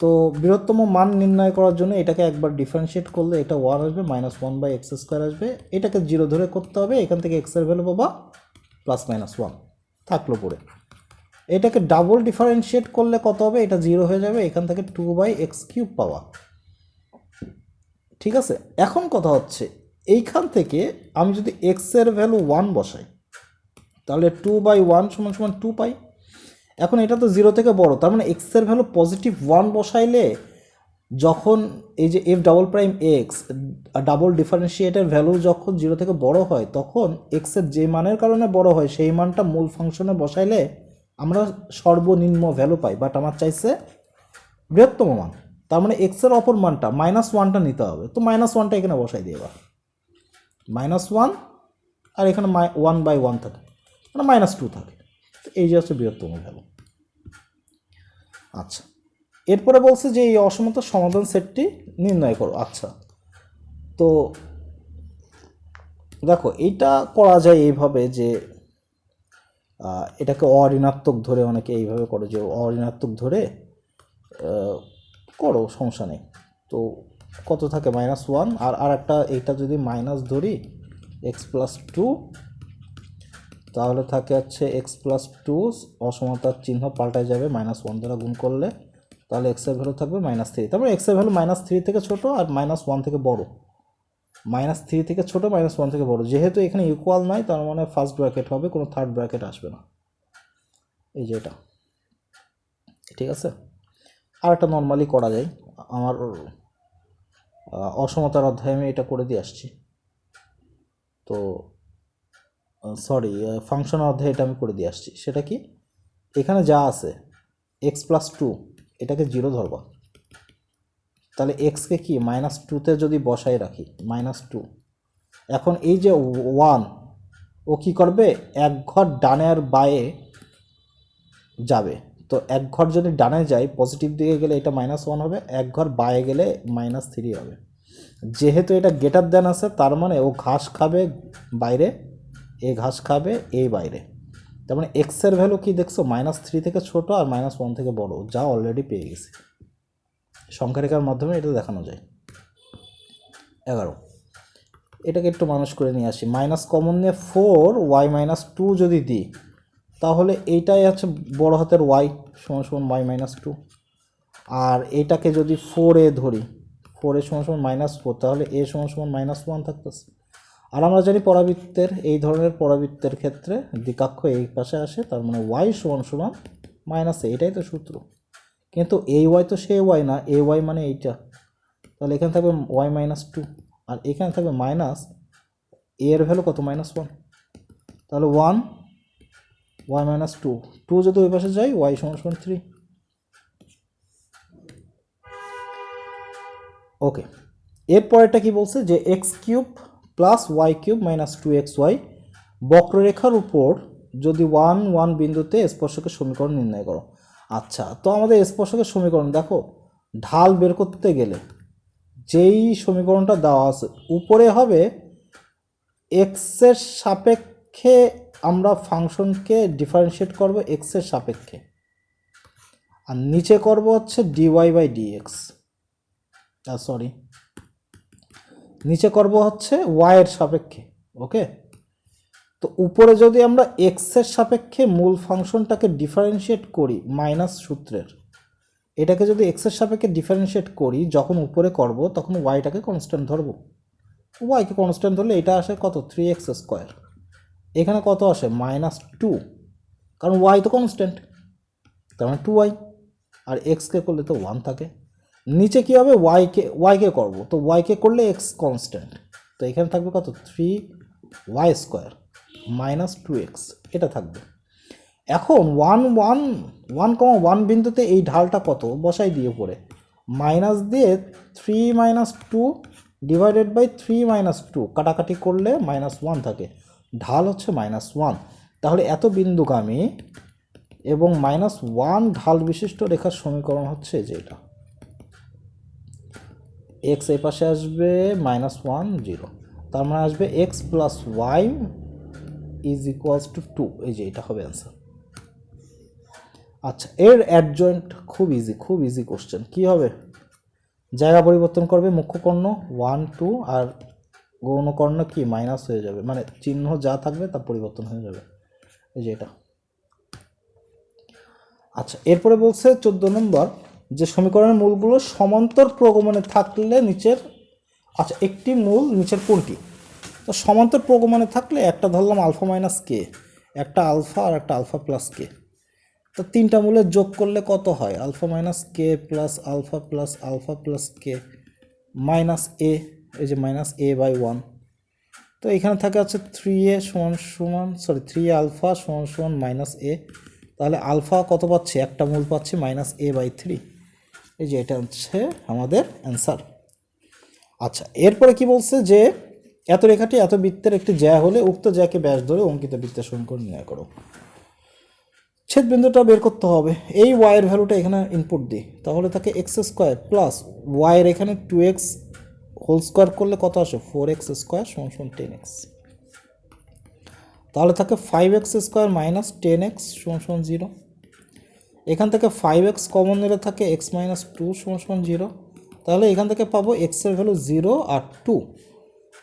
তো বৃহত্তম মান নির্ণয় করার জন্য এটাকে একবার ডিফারেন্সিয়েট করলে এটা 1 আসবে, -1/x² আসবে, এটাকে 0 ধরে করতে হবে, এখান থেকে x এর ভ্যালু পাবা +-1 থাকলো পড়ে, এটাকে ডাবল ডিফারেন্সিয়েট করলে কত হবে, এটা 0 হয়ে যাবে, এখান থেকে 2/x³ পাওয়া, ঠিক আছে। এখন কথা হচ্ছে এইখান থেকে আমি যদি x এর ভ্যালু 1 বসাই, তাহলে 2/1 = 2 পাই। এখন এটা তো 0 থেকে বড়, তার মানে x এর ভ্যালু +1 বসাইলে যখন এই যে F double prime x double ডিফারেন্সিয়েটের ভ্যালু যখন 0 থেকে বড় হয়, তখন এক্সের যে মানের কারণে বড় হয় সেই মানটা মূল ফাংশনে বসাইলে আমরা সর্বনিম্ন ভ্যালু পাই, বাট আমার চাইছে বৃহত্তম মান। তার মানে এক্সের অপর মানটা -1টা নিতে হবে, তো -1টা এখানে বসাই দিয়ে এবার -1, আর এখানে 1/1 থাকে, মানে -2 থাকে। এই যে হচ্ছে বৃহত্তম ভ্যালু। আচ্ছা, এরপরে বলছে যে এই অসমতার সমাধান সেটটি নির্ণয় করো। আচ্ছা, তো দেখো এইটা করা যায় এইভাবে যে এটাকে অঋণাত্মক ধরে, অনেকে এইভাবে করে যে অঋণাত্মক ধরে করো, সমস্যা নেই। তো কত থাকে -1, আর একটা এইটা যদি মাইনাস ধরি x+2, তাহলে থাকে হচ্ছে x+2, অসমতার চিহ্ন পাল্টায় যাবে -1 দ্বারা গুণ করলে, তাহলে এক্সের ভ্যালু থাকবে -3। তারপরে এক্সের ভ্যালু -3 থেকে ছোট আর -1 থেকে বড়, -3 থেকে ছোট, -1 থেকে বড়। যেহেতু এখানে ইকুয়াল নয়, তার মানে ফার্স্ট ব্র্যাকেট হবে, কোনো থার্ড ব্র্যাকেট আসবে না। এই যে এটা, ঠিক আছে। আর একটা নর্মালি করা যায়, আমার অসমতার অধ্যায়ে আমি এটা করে দিয়ে আসছি, তো সরি ফাংশন অধ্যায়ে এটা আমি করে দিয়ে আসছি। সেটা কি, এখানে যা আছে x+2 এটাকে 0 ধরবা, তাহলে এক্সকে কি -2তে যদি বসাই রাখি, -2, এখন এই যে 1 ও কি করবে, এক ঘর ডানে আর বায়ে যাবে। তো এক ঘর যদি ডানে যায় পজিটিভ দিকে গেলে এটা -1 হবে, এক ঘর বায়ে গেলে -3 হবে। যেহেতু এটা গ্রেটার দেন আছে, তার মানে ও ঘাস খাবে বাইরে, এ ঘাস খাবে এই বাইরে। তার মানে এক্সের ভ্যালু কি দেখছো, -3 থেকে ছোট আর -1 থেকে বড়, যা অলরেডি পেয়ে গেছি। সংখ্যা রেখার মাধ্যমে এটা দেখানো যায়। 11, এটাকে একটু মানুষ করে নিয়ে আসি। মাইনাস কমন নিয়ে 4y-2 যদি দিই, তাহলে এইটাই আছে বড় হাতের y সমান y-2, আর এইটাকে যদি 4a ধরি, 4a সমান -4, তাহলে a সমান -1 থাকতেছে। আর আমরা জানি পরাবৃত্তের, এই ধরনের পরাবৃত্তের ক্ষেত্রে দ্বিকাক্ষ এই পাশে আসে, তার মানে y সমান -a, এটাই তো সূত্র। কিন্তু এই y তো সেই y না, এই y মানে এইটা, তাহলে এখানে থাকবে y-2, আর এখানে থাকবে মাইনাস, এর ভ্যালু কত, -1, তাহলে 1 y-2, 2 যদি ওই পাশে যাই y সমান 3। ওকে, এরপরেরটা কি বলছে যে x³ + y³ - 2xy বক্ররেখার উপর যদি 1, 1 বিন্দুতে স্পর্শকের সমীকরণ নির্ণয় করো। আচ্ছা, তো আমাদের স্পর্শকের সমীকরণ দেখো, ঢাল বের করতে গেলে যেই সমীকরণটা দেওয়া আছে, উপরে হবে এক্সের সাপেক্ষে আমরা ফাংশনকে ডিফারেন্সিয়েট করব এক্সের সাপেক্ষে, আর নিচে করব হচ্ছে dy/dx, সরি নিচে করব হচ্ছে y এর সাপেক্ষে। ওকে, তো উপরে যদি আমরা এক্সের সাপেক্ষে মূল ফাংশনটাকে ডিফারেন্সিয়েট করি মাইনাস সূত্রের, এটাকে যদি এক্সের সাপেক্ষে ডিফারেন্সিয়েট করি, যখন উপরে করব তখন ওয়াইটাকে কনস্ট্যান্ট ধরবো। ওয়াইকে কনস্ট্যান্ট ধরলে এটা আসে কত, 3x²। এখানে কত আসে, -2, কারণ ওয়াই তো কনস্ট্যান্ট, তার মানে 2y, আর এক্সকে করলে তো 1 থাকে। নিচে কী হবে, ওয়াইকে করব, তো ওয়াইকে করলে এক্স কনস্ট্যান্ট, তো এখানে থাকবে কত, 3y² - 2x, এটা থাকবে। এখন 1 বিন্দুতে এই ঢালটা কত বসাই দিয়ে পড়ে মাইনাস দিয়ে 3 - 2 / 3 - 2 কাটাকাটি করলে -1 থাকে, ঢাল হচ্ছে -1। তাহলে এত বিন্দুগামী এবং -1 ঢাল বিশিষ্ট রেখার সমীকরণ হচ্ছে যে এটা, এক্স এই পাশে আসবে -1, 0, তার মানে আসবে x + y = 2, এই যে এটা হবে অ্যান্সার। আচ্ছা, এর অ্যাডজয়েন্ট খুব ইজি কোশ্চেন। কী হবে, জায়গা পরিবর্তন করবে, মুখ্য কর্ণ 1, 2 আর গৌণ কর্ণ কি মাইনাস হয়ে যাবে, মানে চিহ্ন যা থাকবে তা পরিবর্তন হয়ে যাবে, এই যে এটা। আচ্ছা, এরপরে বলছে 14 নম্বর, যে সমীকরণের মূলগুলো সমান্তর প্রগমনে থাকলে নিচের, আচ্ছা একটি মূল নিচের কোনটি, তো সমান্তর প্রগমনে থাকলে একটা ধরলাম α - k, একটা আলফা আর একটা α + k। তো তিনটা মূলের যোগ করলে কত হয়? Alpha minus k plus alpha plus কে মাইনাস এ, এই যে মাইনাস এ বাই 1। তো এখানে থাকে হচ্ছে 3a সমান সমান থ্রি আলফা সমান সমান মাইনাস এ। তাহলে আলফা কত পাচ্ছি? একটা মূল পাচ্ছি মাইনাস এ বাই 3। এই যে এটা হচ্ছে আমাদের অ্যান্সার। আচ্ছা, এরপরে কি বলছে যে এত রেখাটি এত বৃত্তের একটি জ্যা হলে উক্ত জ্যাকে ব্যাস ধরে অঙ্কিত বৃত্তের সমীকরণ নির্ণয় করো। ছেদ বিন্দুটা বের করতে হবে। এই ওয়াইয়ের ভ্যালুটা এখানে ইনপুট দিই, তাহলে থাকে এক্স স্কোয়ার প্লাস ওয়াইয়ের এখানে 2x হোল স্কোয়ার করলে কত আসে? 4x স্কোয়ার সমান সমান 10x। তাহলে থাকে 5x স্কোয়ার মাইনাস 10x সমান সমান 0। এখান থেকে 5x কমন নিলে থাকে x মাইনাস 2 সমান সমান 0। তাহলে এখান থেকে পাবো x এর ভ্যালু 0 আর 2।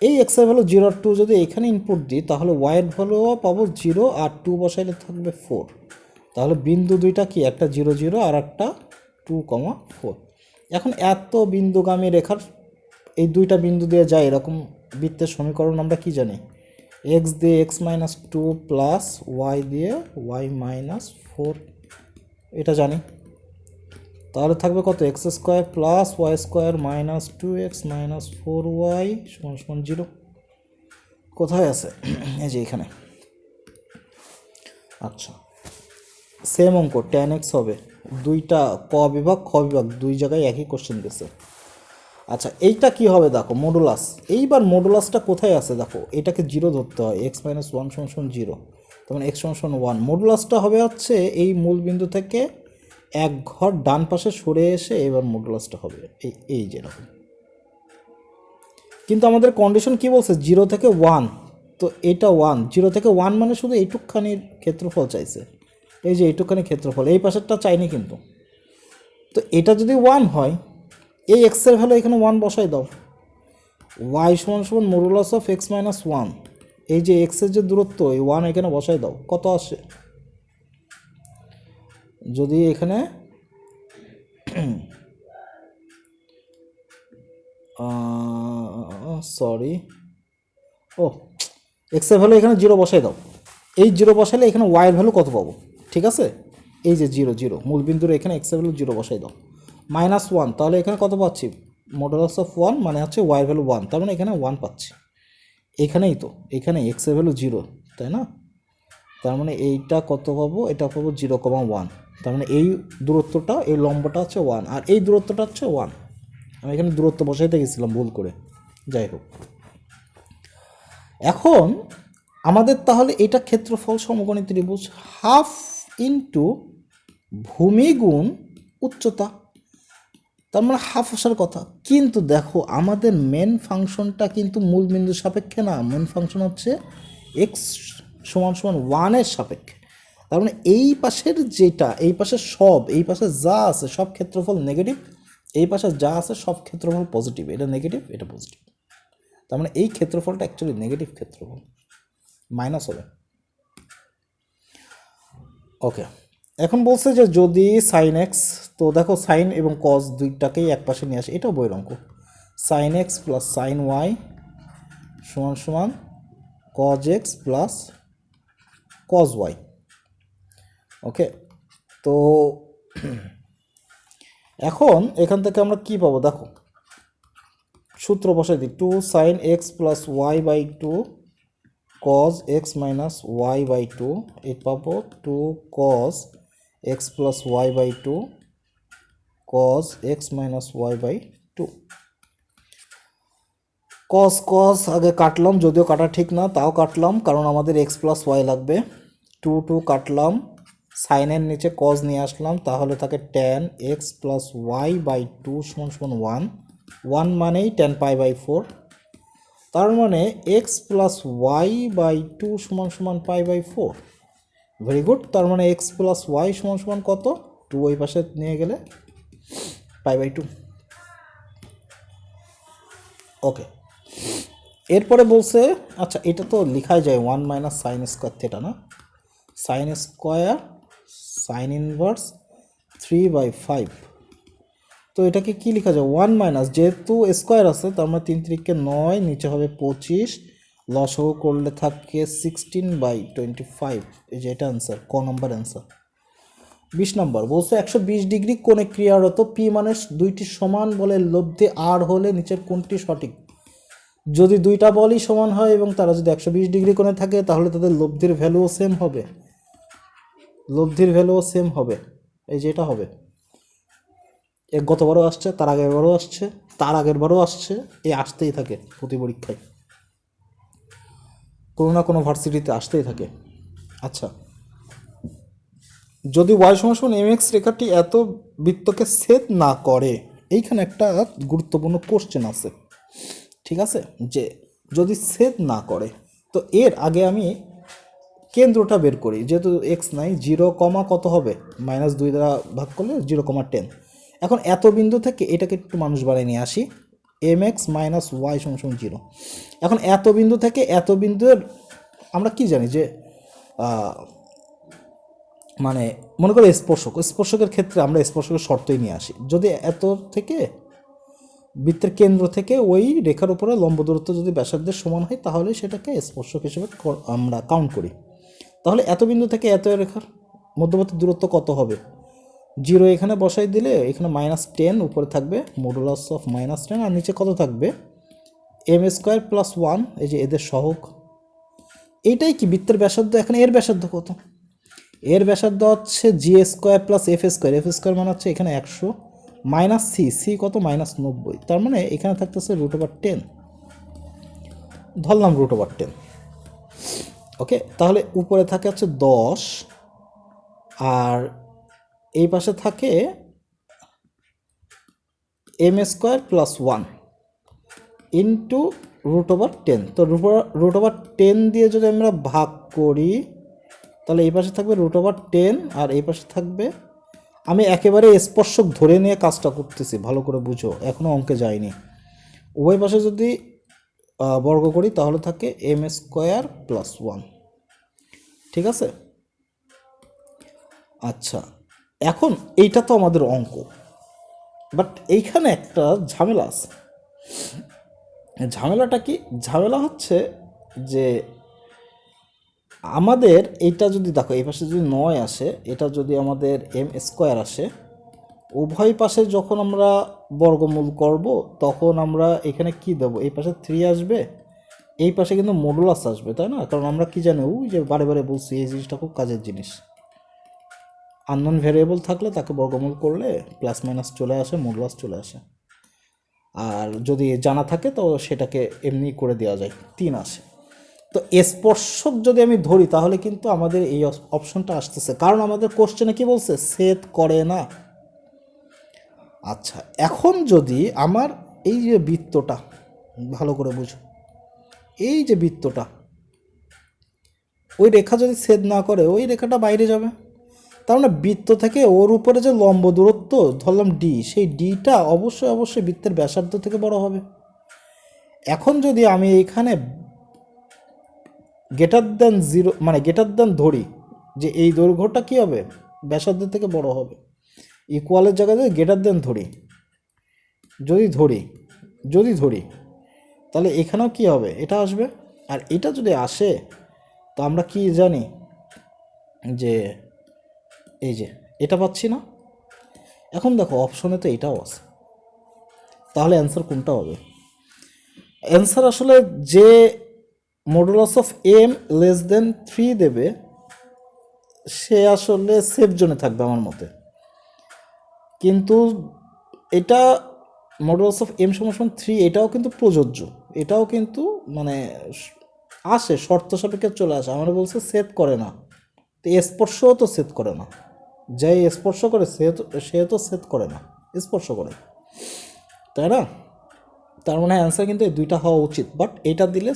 এই x এর ভ্যালু 0 আর 2 যদি এখানে ইনপুট দিই, তাহলে y এর ভ্যালুও পাবো 0 আর 2 বসাইলে থাকবে 4। তাহলে বিন্দু দুইটা কি? একটা 0 0 আর একটা 2,4। এখন এত বিন্দুগামী রেখার এই দুইটা বিন্দু দিয়ে যায় এরকম বৃত্তের সমীকরণ আমরা কি জানি? x দিয়ে x মাইনাস 2 প্লাস y দিয়ে y মাইনাস 4, এটা জানি। তাহলে থাকবে কত? X square plus y square minus 2x minus 4y সমান সমান 0। কোথায় আছে? এই যে এখানে। আচ্ছা, সেম অঙ্ক tan x হবে। দুইটা ক বিভাগ খ বিভাগ দুই জায়গায় একই কোশ্চেন গেছে। আচ্ছা, এইটা কি হবে দেখো? মডুলাস। এইবার মডুলাসটা কোথায় আছে দেখো? এটাকে 0 ধরতে হয়। x মাইনাস 1 সমান সমান 0, তখন x সমান সমান 1। মডুলাসটা হবে হচ্ছে এই মূল বিন্দু থেকে এক ঘর ডান পাশে সরে এসে এবার মডুলাসটা হবে এই যেরকম। কিন্তু আমাদের কন্ডিশন কি বলছে? 0 থেকে 1। তো এটা 1, 0 থেকে 1 মানে শুধু এইটুকখানির ক্ষেত্রফল চাইছে। এই যে এইটুকখানি ক্ষেত্রফল, এই পাশেরটা চাইনি কিন্তু। তো এটা যদি 1 হয়, এই x এর ভ্যালু এখানে 1 বসাই দাও। y সমান সমান মডুলাস অফ x মাইনাস 1। এই যে x এর যে দূরত্ব, এই 1 এখানে বসাই দাও, কত আসে? যদি এখানে সরি, ও এক্স এর ভ্যালু এখানে 0 বসাই দাও। এই 0 বসাইলে এখানে y এর ভ্যালু কত পাবো? ঠিক আছে, এই যে 0 0 মূল বিন্দুর এখানে এক্স এর ভ্যালু 0 বসাই দাও। মাইনাস 1, তাহলে এখানে কত পাচ্ছি? মডুলাস অফ 1 মানে হচ্ছে y এর ভ্যালু 1, তার মানে এখানে 1 পাচ্ছি। এখানেই তো, এখানে এক্স এর ভ্যালু 0, তাই না? তার মানে এইটা কত পাবো? এটা পাবো 0,1। তার মানে এই দূরত্বটা, এই লম্বটা হচ্ছে 1 আর এই দূরত্বটা হচ্ছে 1। আমি এখানে দূরত্ব বসাইতে গেছিলাম ভুল করে, যাই হোক। এখন আমাদের তাহলে এটা ক্ষেত্রফল সমকোণী ত্রিভুজ, হাফ ইন্টু ভূমি গুণ উচ্চতা, তার মানে হাফ আসার কথা। কিন্তু দেখো আমাদের মেন ফাংশনটা কিন্তু মূল বিন্দুর সাপেক্ষে না, মেন ফাংশন হচ্ছে এক্স সমান সমান 1-এর সাপেক্ষে। তার মানে এই পাশের যেটা, এই পাশের সব, এই পাশে যা আছে সব ক্ষেত্রফল নেগেটিভ, এই পাশে যা আছে সব ক্ষেত্রফল পজিটিভ। এটা নেগেটিভ, এটা পজিটিভ। তার মানে এই ক্ষেত্রফলটা অ্যাকচুয়ালি নেগেটিভ ক্ষেত্রফল, মাইনাস হবে। ওকে, এখন বলছে যে যদি সাইন এক্স, তো দেখো সাইন এবং কজ দুইটাকেই এক পাশে নিয়ে আসে, এটাও বইয়ের অঙ্ক। Sine x plus sine y সমান সমান cos x plus cos y. Okay, তো এখন এখান থেকে আমরা কি পাবো দেখো? সূত্র বসাই দিই, 2 sine x plus y by 2 cos x minus y by 2, it পাবো 2 cos x plus y by 2 cos x minus y by 2। cos আগে কাটলাম, যদিও কাটা ঠিক না, তাও কাটলাম কারণ আমাদের x plus y লাগবে। 2 কাটলাম, সাইনের নিচে cos নিয়ে আসলাম, তাহলে থাকে tan x plus y by 2 সমান সমান 1 মানেই tan pi by 4। তার মানে এক্স প্লাস ওয়াই বাই 2 সমান সমান পাই বাই 4। ভেরি গুড, তার মানে এক্স প্লাস ওয়াই সমান সমান কত? 2 ওই পাশে নিয়ে গেলে পাই বাই 2। ওকে, এরপরে বলছে, আচ্ছা এটা তো লেখাই যায় 1 মাইনাস সাইন স্কোয়ার থেটা না, সাইন স্কোয়ার সাইন ইনভার্স 3/5। তো এটাকে কি লেখা যায়? 1 মাইনাস, যেহেতু স্কোয়ার আছে তার মানে 3 3 9, নিচে হবে 25, লসাগু করলে থাকে 16/25। এই যে এটা অ্যান্সার, ক নম্বর অ্যান্সার। 20 নম্বর বলছে 120 ডিগ্রি কোণে ক্রিয়ারত পি মানে দুইটি সমান বলের লব্ধি আর হলে নিচের কোনটি সঠিক? যদি দুইটা বলই সমান হয় এবং তারা যদি 120 ডিগ্রি কোণে থাকে তাহলে তাদের লব্ধির ভ্যালুও সেম হবে, লব্ধির ভ্যালুও সেম হবে। এই যে এটা হবে, গতবারও আসছে, তার আগের বারও আসছে, তার আগের বারও আসছে, এই আসতেই থাকে প্রতি পরীক্ষায়, কোনো না কোনো ভার্সিটিতে আসতেই থাকে। আচ্ছা, যদি ওয়াই সমান এম এক্স রেখাটি এত বৃত্তকে ছেদ না করে, এইখানে একটা গুরুত্বপূর্ণ কোশ্চেন আছে, ঠিক আছে, যে যদি ছেদ না করে, তো এর আগে আমি কেন্দ্রটা বের করি, যেহেতু এক্স নাই, 0, কত হবে, -2 দ্বারা ভাগ করলে 0,10। এখন এত বিন্দু থেকে এটাকে একটু মানুষ বানিয়ে নিয়ে আসি, এম এক্স মাইনাস ওয়াই সমান 0। এখন এত বিন্দু থেকে এত বিন্দুর আমরা কি জানি যে মানে মনে করো স্পর্শকের ক্ষেত্রে আমরা স্পর্শকের শর্তই নিয়ে আসি, যদি এত থেকে বৃত্তের কেন্দ্র থেকে ওই রেখার উপরে লম্ব দূরত্ব যদি ব্যাসার্ধের সমান হয় তাহলে সেটাকে স্পর্শক হিসেবে আমরা কাউন্ট করি। তাহলে এত বিন্দু থেকে এত রেখার মধ্যবর্তী দূরত্ব কত হবে, 0 এখানে বসাই দিলে এখানে -10 উপরে থাকবে মডুলাস অফ -10, আর নিচে কত থাকবে m² + 1, এই যে এদের সহগ। এইটাই কি বৃত্তের ব্যাসার্ধ। এখন এর ব্যাসার্ধ কত, এর ব্যাসার্ধ হচ্ছে g² + f² মানে হচ্ছে এখানে 100 মাইনাস সি কত -90, তার মানে এখানে থাকতেছে √10, ধরলাম √10। ওকে, তাহলে উপরে থাকে হচ্ছে 10 আর এই পাশে থাকে m² + 1 ইন্টু √10। তো √10 দিয়ে যদি আমরা ভাগ করি তাহলে এই পাশে থাকবে √10 আর এই পাশে থাকবে, আমি একেবারে স্পর্শক ধরে নিয়ে কাজটা করতেছি, ভালো করে বুঝো, এখনও অঙ্কে যায়নি। উভয় পাশে যদি বর্গ করি তাহলে থাকে m² + 1, ঠিক আছে। আচ্ছা, এখন এইটা তো আমাদের অঙ্ক, বাট এইখানে একটা ঝামেলা আছে। ঝামেলাটা কি, ঝামেলা হচ্ছে যে আমাদের এইটা যদি দেখো এই পাশে যদি 9 আসে, এটা যদি আমাদের m² আসে, উভয় পাশে যখন আমরা বর্গমূল করব তখন আমরা এখানে কি দেব, এই পাশে 3 আসবে, এই পাশে কিন্তু মডুলাস আসবে, তাই না? কারণ আমরা কি জানি, ওই যে বারে বারে বলছি এই জিনিসটা খুব কাজের জিনিস, আননোন ভ্যারিয়েবল থাকলে তাকে বর্গমূল করলে প্লাস মাইনাস চলে আসে, মডুলাস চলে আসে, আর যদি জানা থাকে তো সেটাকে এমনি করে দেওয়া যায়, 3 আসে। তো স্পর্শক যদি আমি ধরি তাহলে কিন্তু আমাদের এই অপশনটা আসতেছে, কারণ আমাদের কোশ্চেনে কি বলছে, ছেদ করে না। আচ্ছা, এখন যদি আমার এই যে বৃত্তটা, ভালো করে বুঝো, এই যে বৃত্তটা, ওই রেখা যদি ছেদ না করে ওই রেখাটা বাইরে যাবে, তার মানে বৃত্ত থেকে ওর উপরে যে লম্ব দূরত্ব ধরলাম ডি, সেই ডিটা অবশ্যই বৃত্তের ব্যাসার্ধ থেকে বড় হবে। এখন যদি আমি এখানে >0 মানে ধরি যে এই দৈর্ঘ্যটা কি হবে, ব্যাসার্ধ থেকে বড় হবে, ইকুয়ালের জায়গায় ধরি, যদি ধরি তাহলে এখানেও কি হবে, এটা আসবে। আর এটা যদি আসে তো আমরা কি জানি যে এই যে এটা পাচ্ছি না। এখন দেখো অপশনে তো এটাও আছে, তাহলে অ্যান্সার কোনটা হবে? অ্যান্সার আসলে যে মডুলাস অফ m<3 দেবে সে আসলে সেফ জোনে থাকবে আমার মতে, কিন্তু এটা মডুলাস অফ m=3 এটাও কিন্তু প্রযোজ্য, এটাও কিন্তু মানে আসে, শর্ত সাপেক্ষে চলে আসে। আমরা বলছে সেট করে না, তো স্পর্শও তো সেট করে না, যাই স্পর্শ করে সে তো সেট করে না, স্পর্শ করে, তাই না? তার মানে অ্যান্সার কিন্তু এই দুইটা হওয়া উচিত, বাট এটা দিলে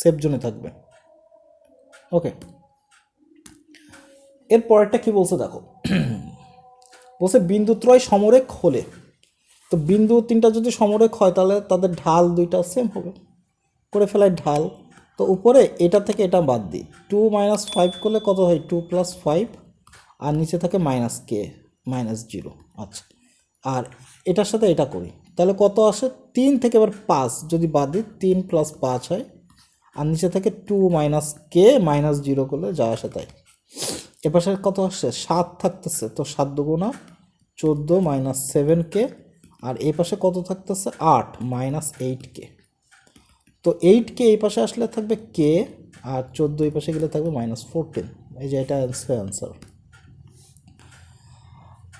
সেফ জোনে থাকবে। ওকে, এর পরেরটা কি বলছে দেখো, বলছে বিন্দুত্রয় সমরেখ হলে, তো বিন্দু 3টা যদি সমরেখ হয় তাহলে তাদের ঢাল 2টা সেম হবে, করে ফেলায় ঢাল। তো উপরে এটা থেকে এটা বাদ দিই, 2 - 5 করলে কত হয়, 2 + 5, আর নিচে থাকে -k -0। আচ্ছা, আর এটার সাথে এটা করি তাহলে কত আসে, 3 থেকে এবার 5 যদি বাদ দিই 3 + 5 হয়, আর নিচে থেকে 2 - k -0 করলে যা আসে তাই। এপাশে কত আসছে 7 থাকতেছে, তো 7 দুগুণা 14 মাইনাস 7k, আর এই পাশে কত থাকতেছে 8 মাইনাস 8k। তো 8k এই পাশে আসলে থাকবে k, আর 14 এই পাশে গেলে থাকবে মাইনাস 14। এই যে এটা অ্যান্সার।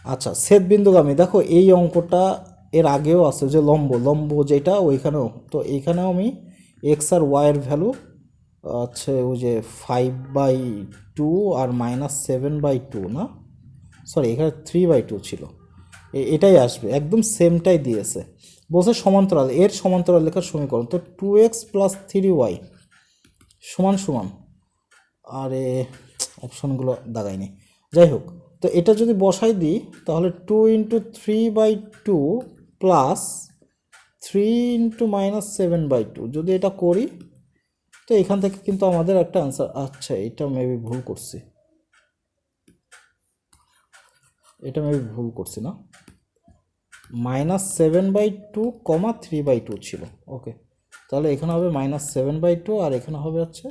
আচ্ছা, ছেদ বিন্দুগামী, দেখো এই অঙ্কটা এর আগেও আছে, যে লম্ব লম্ব যেটা ওইখানেও, তো এইখানেও আমি এক্স আর ওয়াইয়ের ভ্যালু আছে ওই যে 5/2 আর -7/2, না সরি এখানে 3/2 ছিল, এটাই আসবে, একদম সেমটাই দিয়েছে। বলছে সমান্তরাল, এর সমান্তরাল লেখার সমীকরণ, তো 2x + 3y সমান সমান, আরে অপশনগুলো দাগাইনি, যাই হোক, তো এটা যদি বসাই দিই তাহলে 2 × 3/2 প্লাস 3 × -7/2, যদি এটা করি তো এখান থেকে কিন্তু আমাদের একটা অ্যান্সার, আচ্ছা এটা মেবি ভুল করছি, না, -7/2, 3/2 ছিল, ওকে, তাহলে এখানে হবে -7/2 আর এখানে হবে হচ্ছে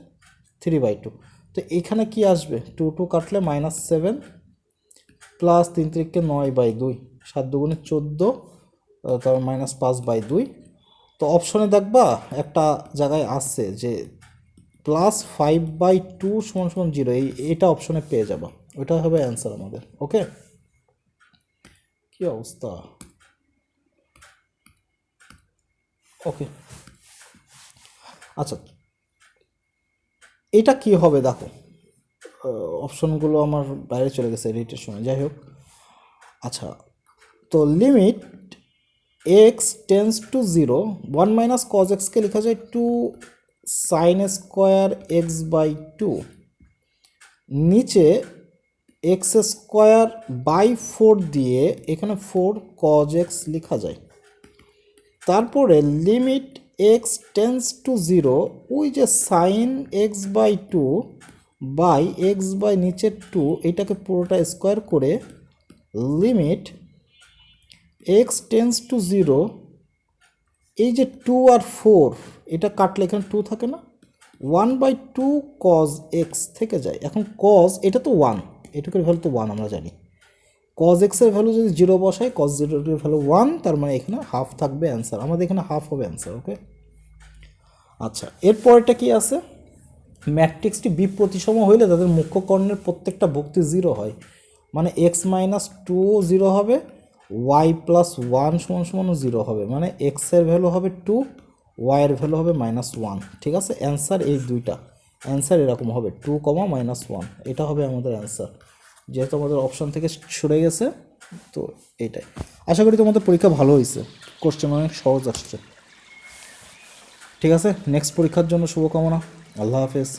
3/2। তো এখানে কি আসবে, 2 2 কাটলে -7 প্লাস 3 3 9/2, 7 দুগুণে 14, তারপর -5/2। তো অপশনে দেখবা একটা জায়গায় আছে যে +5/2 = 0, এটা অপশনে পেয়ে যাবা, ওটা হবে অ্যান্সার আমাদের। ওকে, কি অবস্থা, ওকে। আচ্ছা, এটা কি হবে দেখো, অপশনগুলো আমার বাইরে চলে গেছে এডিটের সময়, যাই হোক। আচ্ছা, তো limit x tends to 0, 1 - cos x কে লেখা যায় 2 sin স্কোয়ার x/2, নিচে x² দিয়ে এখানে 4 cos x লেখা যায়। তারপরে লিমিট x টেন্স টু 0, ওই যে sign x/2 by x by নিচের 2, এটাকে পুরোটা স্কোয়ার করে লিমিট x টেন্স টু 0, এই যে 2 আর 4 এটা কাটলে এখানে 2 থাকে না, 1/2 cos x থেকে যায়। এখন cos এটা তো 1, এটুকুর ভ্যালু তো 1 আমরা জানি, cos x এর ভ্যালু যদি 0 বসাই, cos 0 এর ভ্যালু 1, তার মানে এখানে হাফ থাকবে অ্যান্সার, আমাদের এখানে হাফ হবে অ্যান্সার। ওকে, আচ্ছা, এরপরটা কি আছে, ম্যাট্রিক্সটি বিপ্রতিসম হইলে তাদের মুখ্য কর্ণের প্রত্যেকটা ভুক্তি 0 হয়, মানে x - 2 0 হবে, y + 1 = 0 হবে, মানে x এর ভ্যালু হবে 2, y এর ভ্যালু হবে -1। ঠিক আছে, অ্যান্সার এই দুইটা, অ্যান্সার এরকম হবে 2, -1, এটা হবে আমাদের অ্যান্সার, যেহেতু আমাদের অপশন থেকে সরে গেছে। তো এইটাই, আশা করি তোমাদের পরীক্ষা ভালো হয়েছে, কোশ্চেন অনেক সহজ আসছে। ঠিক আছে, নেক্সট পরীক্ষার জন্য শুভকামনা, আল্লাহ হাফেজ।